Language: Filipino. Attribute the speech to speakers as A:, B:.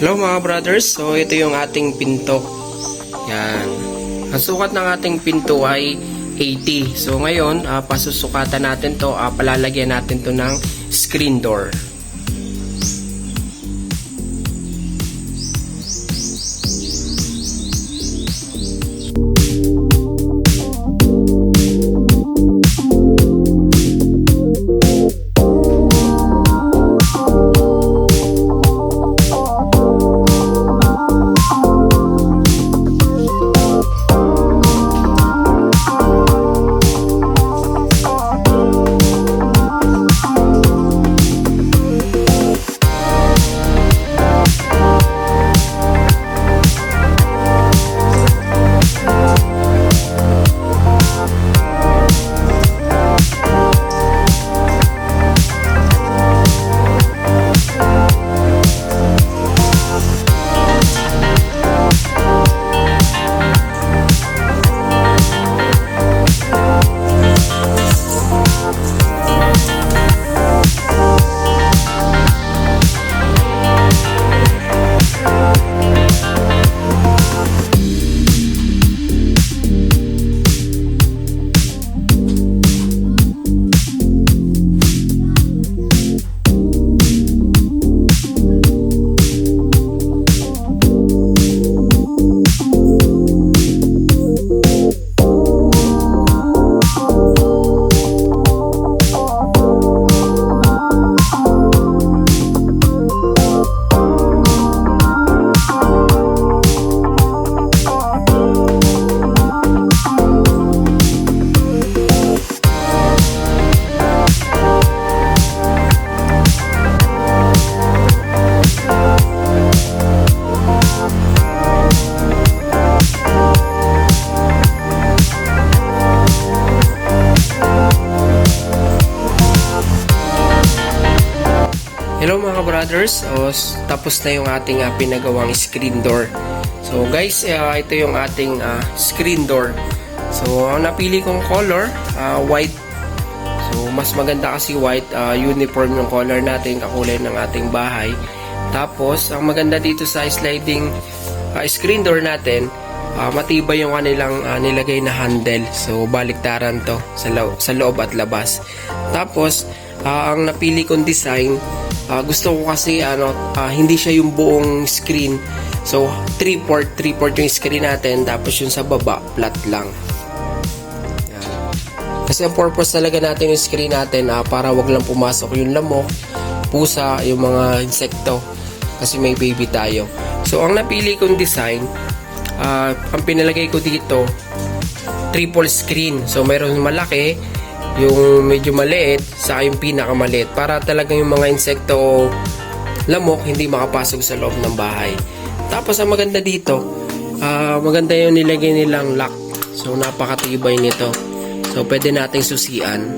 A: Hello mga brothers, so ito yung ating pinto. Yan. Ang sukat ng ating pinto ay 80. So ngayon, pasusukatan natin to, palalagyan natin to ng screen door. Hello mga brothers, tapos na yung ating pinagawang screen door. So guys, ito yung ating screen door. So ang napili kong color, white. So mas maganda kasi white, uniform yung color natin, kakulay ng ating bahay. Tapos ang maganda dito sa sliding screen door natin, matibay yung kanilang nilagay na handle. So baliktaran to sa loob at labas. Tapos ang napili kong design, gusto ko kasi hindi siya yung buong screen. So 3/4 yung screen natin, tapos yung sa baba flat lang. Yan. Kasi ang purpose talaga natin yung screen natin para wag lang pumasok yung lamok, pusa, yung mga insekto, kasi may baby tayo. So ang napili kong design, ang pinalagay ko dito, triple screen. So mayroon malaki, yung medyo maliit, sa yung pinakamaliit, para talagang yung mga insekto o lamok hindi makapasok sa loob ng bahay. Tapos ang maganda dito, maganda yung nilagay nilang lock. So napakatibay nito. So pwede nating susian.